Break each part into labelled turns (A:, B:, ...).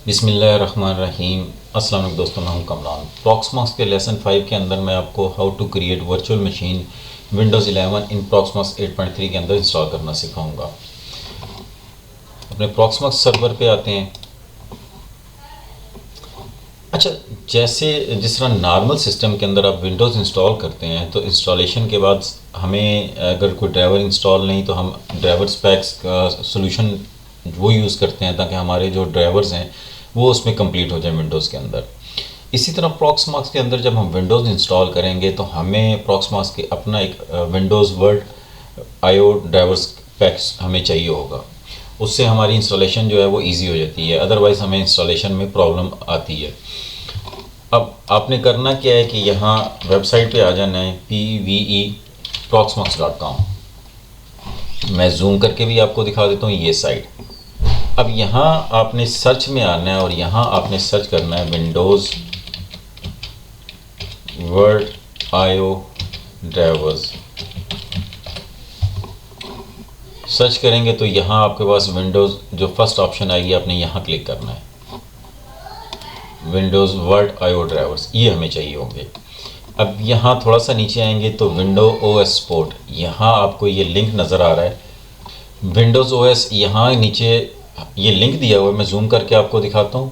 A: बिस्मिल्लाहिर्रहमानिर्रहीम। अस्सलाम वालेकुम दोस्तों, मैं हूं कमरान। प्रॉक्समॉक्स के लेसन 5 के अंदर मैं आपको how to create virtual machine Windows 11 in Proxmox 8.3 के अंदर इंस्टॉल करना सिखाऊंगा। अपने प्रॉक्समॉक्स सर्वर पे आते हैं। अच्छा, जैसे जिस तरह नॉर्मल सिस्टम के अंदर आप विंडोज़ इंस्टॉल करते हैं तो इंस्टॉलेशन के बाद हमें अगर कोई ड्राइवर इंस्टॉल नहीं तो हम ड्राइवर स्पेक्स का सोल्यूशन वो यूज़ करते हैं ताकि हमारे जो ड्राइवर्स हैं वो उसमें कंप्लीट हो जाए विंडोज़ के अंदर। इसी तरह प्रॉक्समॉक्स के अंदर जब हम विंडोज़ इंस्टॉल करेंगे तो हमें प्रॉक्समॉक्स के अपना एक Windows word IO drivers PACS हमें चाहिए होगा। उससे हमारी इंस्टॉलेशन जो है वो इजी हो जाती है, अदरवाइज़ हमें इंस्टॉलेशन में प्रॉब्लम आती है। अब आपने करना क्या है कि यहाँ वेबसाइट पे आ जाना है pve.proxmox.com। मैं जूम करके भी आपको दिखा देता हूँ ये साइट। अब यहाँ आपने सर्च में आना है और यहाँ आपने सर्च करना है Windows word IO drivers. Search करेंगे तो यहाँ आपके पास विंडोज़ जो फर्स्ट ऑप्शन आएगी आपने यहाँ क्लिक करना है, विंडोज़ वर्ड आईओ ड्राइवर्स, ये हमें चाहिए होंगे। अब यहाँ थोड़ा सा नीचे आएंगे तो विंडो ओएस सपोर्ट, यहाँ आपको ये लिंक नज़र आ रहा है विंडोज़ ओएस। यहाँ नीचे ये लिंक दिया हुआ है, मैं जूम करके आपको दिखाता हूँ।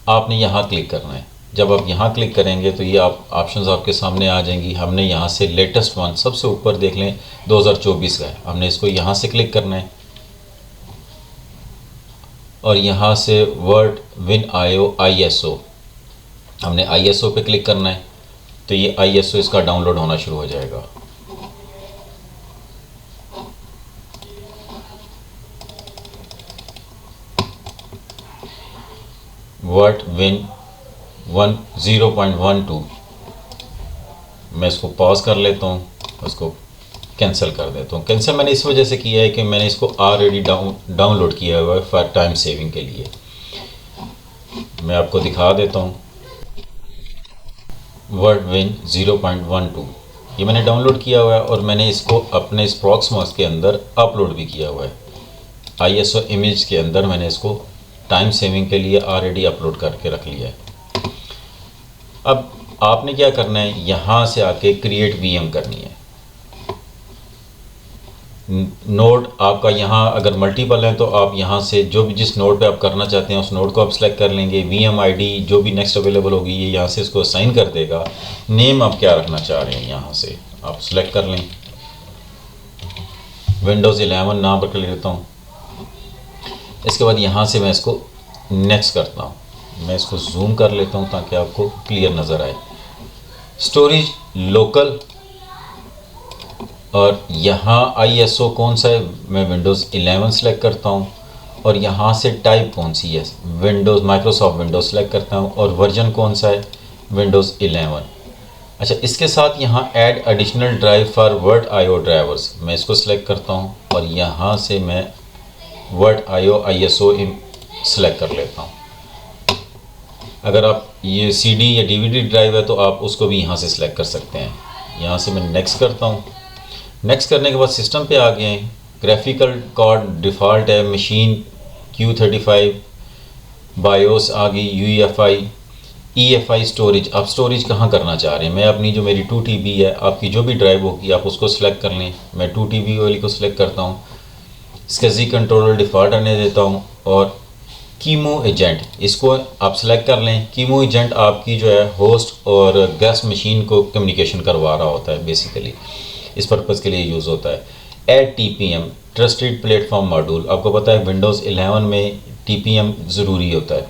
A: आपने यहाँ क्लिक करना है। जब आप यहाँ क्लिक करेंगे तो ये आप ऑप्शंस आपके सामने आ जाएंगी। हमने यहाँ से लेटेस्ट वन सबसे ऊपर देख लें 2024 का है, हमने इसको यहाँ से क्लिक करना है और यहाँ से वर्ड विन आईओ आईएसओ, हमने आईएसओ पे क्लिक करना है तो ये आईएसओ इसका डाउनलोड होना शुरू हो जाएगा। वर्ड विन 0.12, मैं इसको पॉज कर लेता हूँ, उसको कैंसिल कर देता हूँ। कैंसिल मैंने इस वजह से किया है कि मैंने इसको ऑलरेडी डाउनलोड किया हुआ है फॉर टाइम सेविंग के लिए। मैं आपको दिखा देता हूँ वर्ड विन 0.12, ये मैंने डाउनलोड किया हुआ है और मैंने इसको अपने इस प्रॉक्समॉक्स के अंदर अपलोड भी किया हुआ है। आईएसओ इमेज के अंदर मैंने इसको टाइम सेविंग के लिए ऑलरेडी अपलोड करके रख लिया है। अब आपने क्या करना है, यहाँ से आके क्रिएट वीएम करनी है। नोड आपका यहाँ अगर मल्टीपल है तो आप यहाँ से जो भी जिस नोड पे आप करना चाहते हैं उस नोड को आप सेलेक्ट कर लेंगे। वीएम आईडी जो भी नेक्स्ट अवेलेबल होगी ये यहाँ से इसको असाइन कर देगा। नेम आप क्या रखना चाह रहे हैं यहाँ से आप सेलेक्ट कर लें। विंडोज़ 11 नाम पर ले लेता हूँ। इसके बाद यहाँ से मैं इसको नेक्स्ट करता हूँ। मैं इसको जूम कर लेता हूँ ताकि आपको क्लियर नज़र आए। स्टोरेज लोकल और यहाँ आईएसओ कौन सा है, मैं विंडोज़ 11 सेलेक्ट करता हूँ और यहाँ से टाइप कौन सी है, विंडोज़ माइक्रोसॉफ्ट विंडोज़ सेलेक्ट करता हूँ और वर्जन कौन सा है, विंडोज़ 11। अच्छा, इसके साथ यहाँ add additional drive for word IO drivers, मैं इसको सेलेक्ट करता हूँ और यहाँ से मैं वर्ड आईओ आईएसओ सेलेक्ट कर लेता हूँ। अगर आप ये सीडी या डीवीडी ड्राइव है तो आप उसको भी यहाँ से सिलेक्ट कर सकते हैं। यहाँ से मैं नेक्स्ट करता हूँ। नेक्स्ट करने के बाद सिस्टम पे आ गए हैं। ग्राफिकल कार्ड डिफ़ॉल्ट है, मशीन Q35, बायोस आ गई, UEFI, EFI स्टोरेज। आप स्टोरेज कहाँ करना चाह रहे हैं, मैं अपनी जो मेरी 2 TB है, आपकी जो भी ड्राइव होगी आप उसको सिलेक्ट कर लें। मैं 2 TB वाली को सिलेक्ट करता हूँ। SCSI कंट्रोलर डिफ़ॉल्ट रहने देता हूँ और कीमो एजेंट इसको आप सेलेक्ट कर लें। कीमो एजेंट आपकी जो है होस्ट और गेस्ट मशीन को कम्युनिकेशन करवा रहा होता है, बेसिकली इस पर्पज़ के लिए यूज़ होता है। Add TPM trusted platform module, आपको पता है विंडोज़ 11 में TPM ज़रूरी होता है।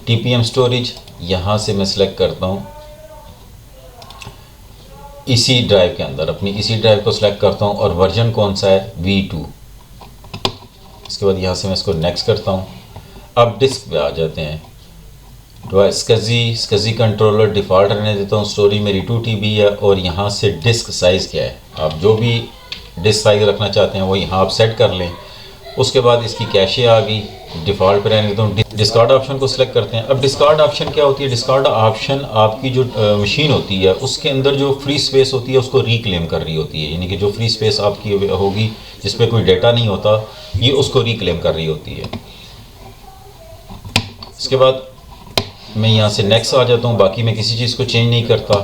A: TPM स्टोरेज यहाँ से मैं सेलेक्ट करता हूँ, इसी ड्राइव के अंदर अपनी इसी ड्राइव को सिलेक्ट करता हूँ और वर्जन कौन सा है, V2। इसके बाद यहाँ से मैं इसको नेक्स्ट करता हूँ। अब डिस्क पे आ जाते हैं। SCSI कंट्रोलर डिफ़ॉल्ट रहने देता हूँ। स्टोरी मेरी 2 TB है और यहाँ से डिस्क साइज़ क्या है, आप जो भी डिस्क साइज़ रखना चाहते हैं वो यहाँ आप सेट कर लें। उसके बाद इसकी कैशे आ गई, डिफ़ॉल्ट पे रहने देता हूँ। डिस्कार्ड ऑप्शन को सिलेक्ट करते हैं। अब डिस्कार्ड ऑप्शन क्या होती है, डिस्कार्ड ऑप्शन आपकी जो मशीन होती है उसके अंदर जो फ्री स्पेस होती है उसको रिक्लेम कर रही होती है, यानी कि जो फ्री स्पेस आपकी होगी जिस पर कोई डाटा नहीं होता ये उसको रिक्लेम कर रही होती है। इसके बाद मैं यहाँ से नेक्स्ट आ जाता हूँ, बाकी मैं किसी चीज़ को चेंज नहीं करता।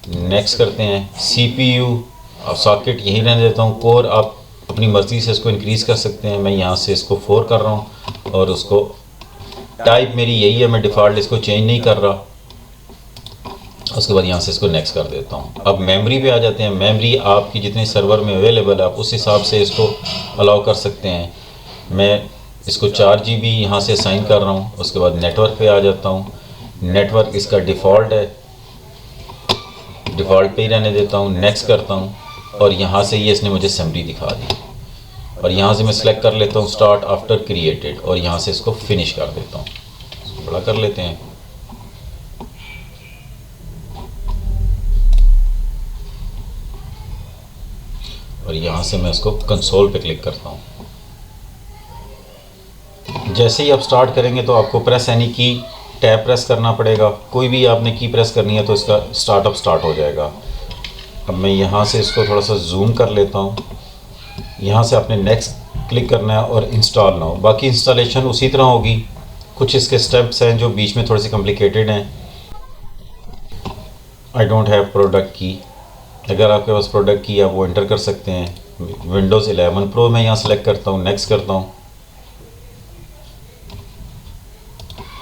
A: नेक्स्ट करते हैं। CPU और सॉकेट यही रहने देता हूँ। कोर आप अपनी मर्ज़ी से इसको इंक्रीज़ कर सकते हैं। मैं यहाँ से इसको 4 कर रहा हूँ और उसको टाइप मेरी यही है, मैं डिफ़ॉल्ट इसको चेंज नहीं कर रहा। उसके बाद यहाँ से इसको नेक्स्ट कर देता हूँ। अब मेमोरी पे आ जाते हैं। मेमोरी आपकी जितने सर्वर में अवेलेबल है आप उस हिसाब से इसको अलाउ कर सकते हैं। मैं इसको 4 GB यहाँ से असाइन कर रहा हूँ। उसके बाद नेटवर्क पे आ जाता हूँ। नेटवर्क इसका डिफ़ॉल्ट है, डिफ़ॉल्ट पे ही रहने देता हूँ। नेक्स्ट करता हूँ और यहाँ से ये इसने मुझे समरी दिखा दी और यहाँ से मैं सिलेक्ट कर लेता हूँ स्टार्ट आफ्टर क्रिएटेड और यहाँ से इसको फिनिश कर देता हूँ। इसको बड़ा कर लेते हैं। और यहाँ से मैं इसको कंसोल पे क्लिक करता हूँ। जैसे ही आप स्टार्ट करेंगे तो आपको प्रेस एनी की टैब प्रेस करना पड़ेगा। कोई भी आपने की प्रेस करनी है तो इसका स्टार्टअप स्टार्ट हो जाएगा। अब मैं यहाँ से इसको थोड़ा सा जूम कर लेता हूँ। यहाँ से आपने नेक्स्ट क्लिक करना है और इंस्टॉल नाउ। बाकी इंस्टॉलेशन उसी तरह होगी। कुछ इसके स्टेप्स हैं जो बीच में थोड़े से कॉम्प्लिकेटेड हैं। आई डोंट हैव प्रोडक्ट की। अगर आपके पास प्रोडक्ट की आप वो एंटर कर सकते हैं। विंडोज़ 11 प्रो मैं यहाँ सेलेक्ट करता हूँ, नेक्स्ट करता हूँ।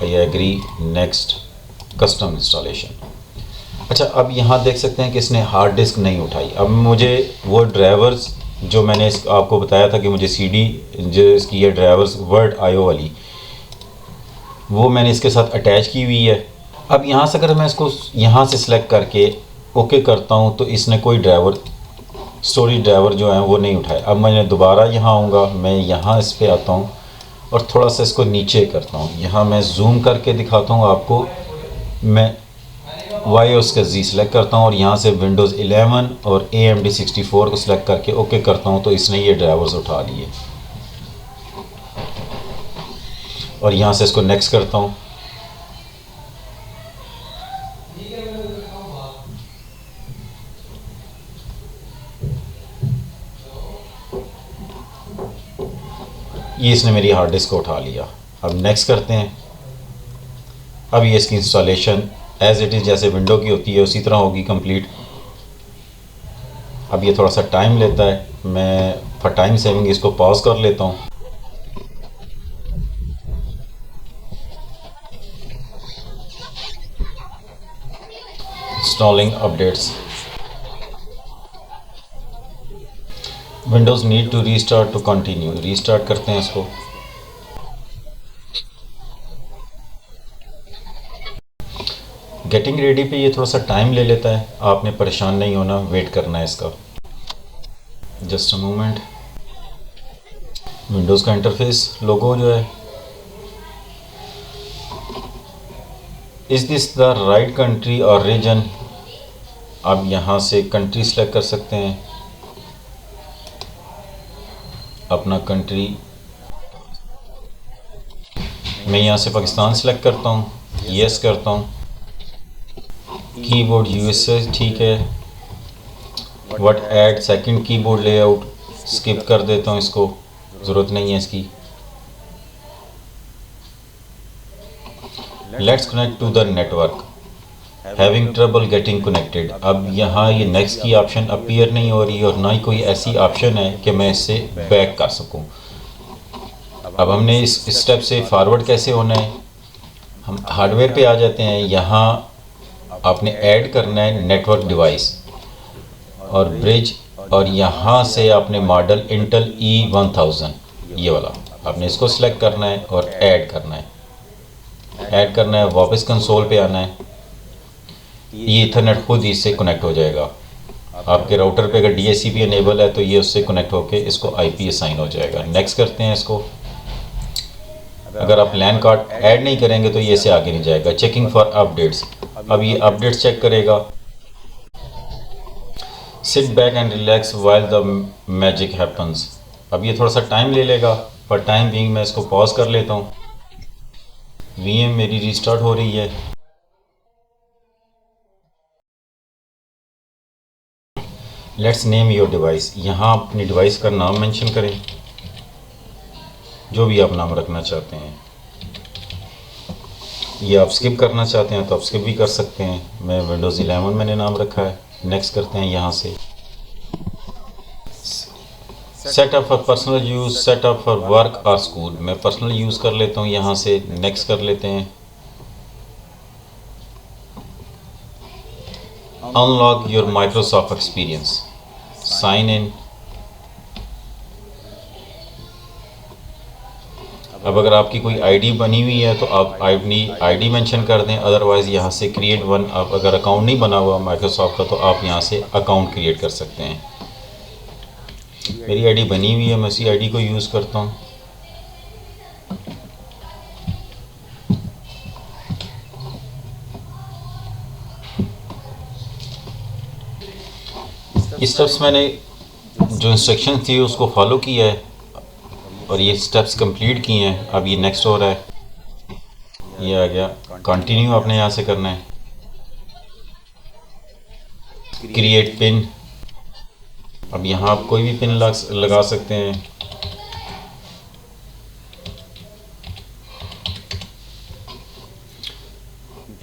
A: I agree, next, custom installation. अच्छा, अब यहाँ देख सकते हैं कि इसने हार्ड डिस्क नहीं उठाई। अब मुझे वो ड्राइवर्स जो मैंने आपको बताया था कि मुझे CD जो इसकी ये ड्राइवर्स वर्ड IO वाली, वो मैंने इसके साथ अटैच की हुई है। अब यहाँ से अगर मैं इसको यहाँ से सिलेक्ट करके ओके करता हूँ तो इसने कोई ड्राइवर, स्टोरेज ड्राइवर जो है वो नहीं उठाया। अब मैं दोबारा यहाँ आऊँगा, मैं यहाँ इस पर आता हूँ और थोड़ा सा इसको नीचे करता हूँ। यहाँ मैं जूम करके दिखाता हूँ आपको। मैं YOS का Z सेलेक्ट करता हूँ और यहाँ से विंडोज़ 11 और AMD 64 को सिलेक्ट करके ओके करता हूँ तो इसने ये ड्राइवर्स उठा लिए। और यहाँ से इसको नेक्स्ट करता हूँ। ये इसने मेरी हार्ड डिस्क को उठा लिया। अब नेक्स्ट करते हैं। अब ये इसकी इंस्टॉलेशन एज इट इज़ जैसे विंडो की होती है उसी तरह होगी कंप्लीट। अब ये थोड़ा सा टाइम लेता है। मैं फॉर टाइम सेविंग इसको पॉज कर लेता हूँ। Installing updates. Windows need to restart to continue. Restart करते हैं इसको। गेटिंग रेडी पे ये थोड़ा सा टाइम ले लेता है। आपने परेशान नहीं होना, वेट करना है इसका। Just a moment. विंडोज़ का इंटरफेस लोगो जो है, is this the right country और रीजन। आप यहाँ से कंट्री सेलेक्ट कर सकते हैं, अपना कंट्री। मैं यहाँ से पाकिस्तान सेलेक्ट करता हूँ, यस करता हूँ। कीबोर्ड USA ठीक है। What add second keyboard layout skip कर देता हूँ, इसको ज़रूरत नहीं है इसकी। Let's connect to the network, having trouble getting connected. अब यहाँ ये नेक्स्ट की ऑप्शन अपीयर नहीं हो रही और ना ही कोई ऐसी ऑप्शन है कि मैं इससे बैक कर सकूँ। अब हमने इस स्टेप से फॉरवर्ड कैसे होना है। हम हार्डवेयर पे आ जाते हैं। यहाँ आपने ऐड करना है नेटवर्क डिवाइस और ब्रिज, और यहाँ से आपने मॉडल इंटेल E1000 ये वाला आपने इसको सिलेक्ट करना है और ऐड करना है। ऐड करना है, वापस कंसोल पे आना है। ये इथरनेट खुद ही इससे कनेक्ट हो जाएगा। आपके राउटर पे अगर DHCP इनेबल है तो ये उससे कनेक्ट होके इसको IP असाइन हो जाएगा। नेक्स्ट करते हैं इसको। अगर आप लैन कार्ड ऐड नहीं करेंगे तो ये से आगे नहीं जाएगा। Checking for updates. अब ये अपडेट्स चेक करेगा। Sit back and relax while the magic happens. अब ये थोड़ा सा टाइम ले लेगा, पर टाइम बीइंग मैं इसको पॉज कर लेता हूँ। VM मेरी रीस्टार्ट हो रही है। Let's name your device. यहाँ अपनी डिवाइस का नाम मेंशन करें, जो भी आप नाम रखना चाहते हैं। ये आप स्किप करना चाहते हैं तो आप स्किप भी कर सकते हैं। मैं विंडोज़ 11 मैंने नाम रखा है। नेक्स्ट करते हैं यहाँ से। Setup for personal use, setup for work और स्कूल। मैं पर्सनल यूज़ कर लेता हूँ यहाँ से। नेक्स्ट कर लेते हैं। Unlock your Microsoft experience, sign in. अब अगर आपकी कोई आईडी बनी हुई है तो आप अपनी आईडी मेंशन कर दें, अदरवाइज़ यहाँ से क्रिएट वन। आप अगर अकाउंट नहीं बना हुआ माइक्रोसॉफ्ट का तो आप यहाँ से अकाउंट क्रिएट कर सकते हैं। मेरी आईडी बनी हुई है, मैं उसी आईडी को यूज़ करता हूँ। स्टेप्स मैंने जो इंस्ट्रक्शन थी उसको फॉलो किया है और ये स्टेप्स कंप्लीट किए हैं। अब ये नेक्स्ट हो रहा है, ये आ गया। कंटिन्यू आपने यहाँ से करना है। क्रिएट पिन, अब यहाँ आप कोई भी पिन लगा सकते हैं।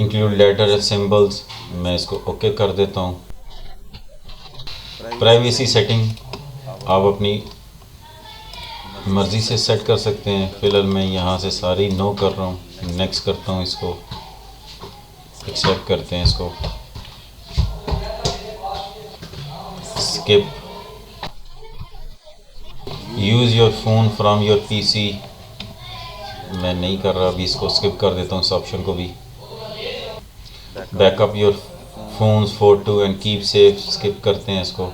A: इंक्लूड लेटर एंड सिंबल्स, मैं इसको ओके कर देता हूँ। प्राइवेसी सेटिंग आप अपनी मर्ज़ी से सेट कर सकते हैं। फिलहाल मैं यहाँ से सारी नो कर रहा हूँ। नेक्स्ट करता हूँ, इसको एक्सेप्ट करते हैं, इसको skip. Use your phone from your PC, मैं नहीं कर रहा अभी, इसको स्किप कर देता हूँ इस ऑप्शन को भी। Backup your phones photo and keep safe, skip करते हैं इसको।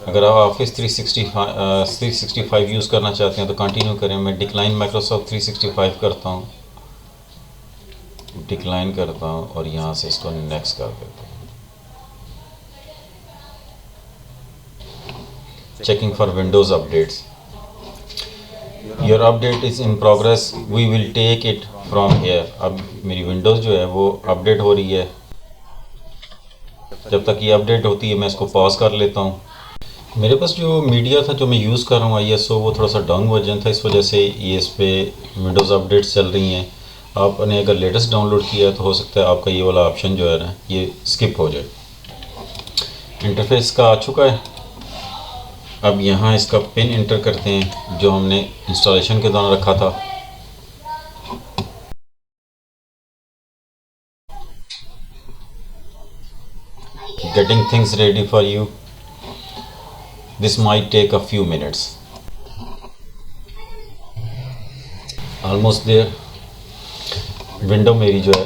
A: अगर आप ऑफिस 365 यूज़ करना चाहते हैं तो कंटिन्यू करें। मैं डिक्लाइन माइक्रोसॉफ्ट 365 करता हूँ, डिक्लाइन करता हूँ और यहाँ से इसको नेक्स्ट कर देता हूँ। Checking for Windows updates, your update is in progress, we will take it from here. अब मेरी विंडोज़ जो है वो अपडेट हो रही है। जब तक ये अपडेट होती है मैं इसको पॉज कर लेता हूँ। मेरे पास जो मीडिया था जो मैं यूज़ कर रहा हूँ ISO, वो थोड़ा सा डाउन वर्जन था, इस वजह से ये इस पर विंडोज़ अपडेट्स चल रही हैं। आपने अगर लेटेस्ट डाउनलोड किया है तो हो सकता है आपका ये वाला ऑप्शन जो है ना ये स्किप हो जाए। इंटरफेस का आ चुका है। अब यहाँ इसका पिन इंटर करते हैं जो हमने इंस्टॉलेशन के दौरान रखा था। Getting things ready for you, this might take a few minutes. Almost there. Window मेरी जो है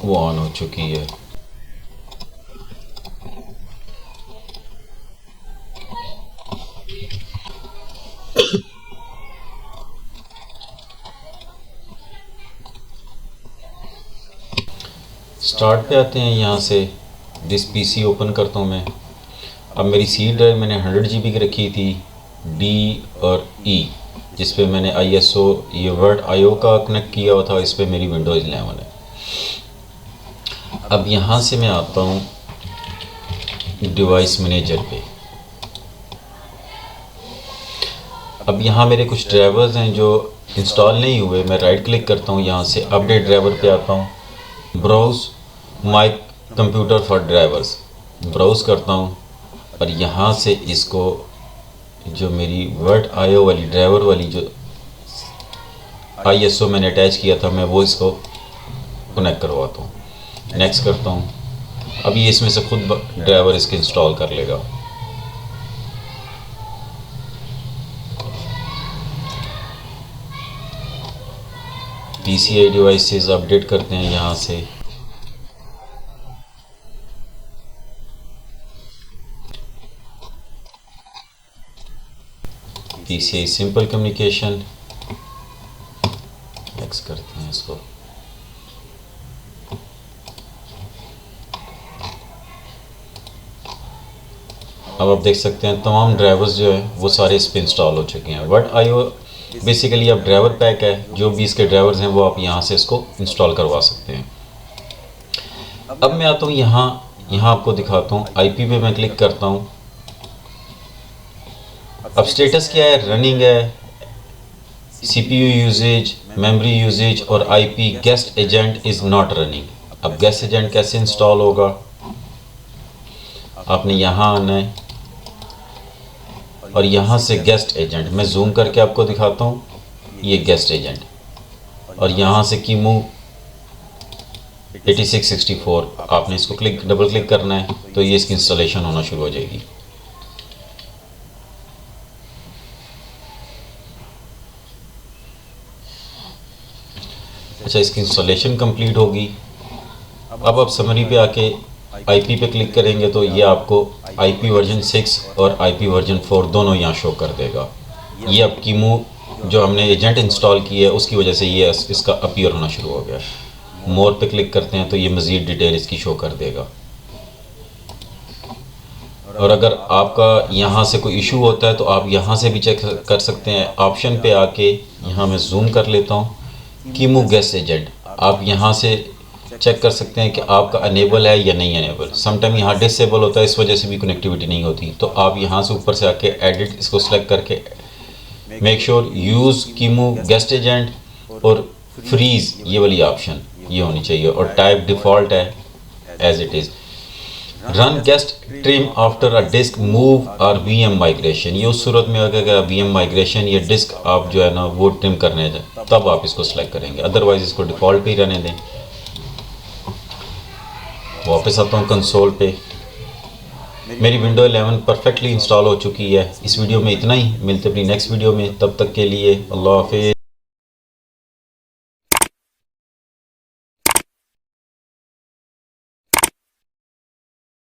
A: वो ऑन हो चुकी है। स्टार्ट पे आते हैं, यहाँ से दिस पीसी ओपन करता हूँ मैं। अब मेरी सी ड्राइव मैंने 100 GB की रखी थी, D और E, जिस पे मैंने ISO ये वर्ड IO का कनेक्ट किया हुआ था। इस पे मेरी विंडोज़ 11 है। अब यहाँ से मैं आता हूँ डिवाइस मैनेजर पे। अब यहाँ मेरे कुछ ड्राइवर्स हैं जो इंस्टॉल नहीं हुए। मैं राइट क्लिक करता हूँ, यहाँ से अपडेट ड्राइवर पे आता हूँ, browse my computer for drivers, browse करता हूँ और यहाँ से इसको जो मेरी वर्ड IO वाली ड्राइवर वाली जो ISO मैंने अटैच किया था मैं वो इसको कनेक्ट करवाता हूँ। नेक्स्ट करता हूँ। अब ये इसमें से खुद ड्राइवर इसके इंस्टॉल कर लेगा। PCI डिवाइसेस अपडेट करते हैं यहाँ से। PCI सिंपल कम्युनिकेशन, नेक्स्ट करते हैं इसको। अब आप देख सकते हैं तमाम ड्राइवर्स जो है वो सारे इस पर इंस्टॉल हो चुके हैं। वर्ड IO बेसिकली अब ड्राइवर पैक है, जो भी इसके ड्राइवर्स हैं वो आप यहाँ से इसको इंस्टॉल करवा सकते हैं। अब मैं आता हूँ यहाँ आपको दिखाता हूँ। IP पे मैं क्लिक करता हूँ। अब स्टेटस क्या है, रनिंग है, CPU यूजेज, मेमोरी यूजेज और IP guest agent is not running. अब गेस्ट एजेंट कैसे इंस्टॉल होगा, आपने यहाँ आना है और यहाँ से गेस्ट एजेंट, मैं जूम करके आपको दिखाता हूँ, ये गेस्ट एजेंट, और यहाँ से कीमू 8664 आपने इसको डबल क्लिक करना है तो ये इसकी इंस्टॉलेशन होना शुरू हो जाएगी। अच्छा, इसकी इंस्टॉलेशन कंप्लीट होगी। अब आप समरी पे आके IP पे क्लिक करेंगे तो ये आपको IP वर्जन 6 और IP वर्जन 4 दोनों यहाँ शो कर देगा। ये अब कीमू जो हमने एजेंट इंस्टॉल की है उसकी वजह से ये इसका अपीयर होना शुरू हो गया। मोर पे क्लिक करते हैं तो ये मज़ीद डिटेल इसकी शो कर देगा। और अगर आपका यहाँ से कोई इशू होता है तो आप यहाँ से भी चेक कर सकते हैं। ऑप्शन पे आके यहाँ मैं जूम कर लेता हूँ, कीमू गेस्ट एजेंट, आप यहाँ से चेक कर सकते हैं कि आपका अनेबल है या नहीं अनेबल। समटाइम यहाँ डिसेबल होता है, इस वजह से भी कनेक्टिविटी नहीं होती। तो आप यहाँ से ऊपर से आके एडिट इसको सेलेक्ट करके make sure use QEMU guest agent और फ्रीज़ ये वाली ऑप्शन ये होनी चाहिए, और टाइप डिफ़ॉल्ट है as it is. Run guest trim after a disk move और VM माइग्रेशन, ये उस सूरत में अगर VM माइग्रेशन या डिस्क आप जो है ना वो ट्रिम करने जाए तब आप इसको सेलेक्ट करेंगे, अदरवाइज इसको डिफ़ॉल्ट पे ही रहने दें। वापस आता हूँ कंसोल पे, मेरी विंडो 11 परफेक्टली इंस्टॉल हो चुकी है। इस वीडियो में इतना ही, मिलते अपनी नेक्स्ट वीडियो में, तब तक के लिए अल्लाह हाफिज़।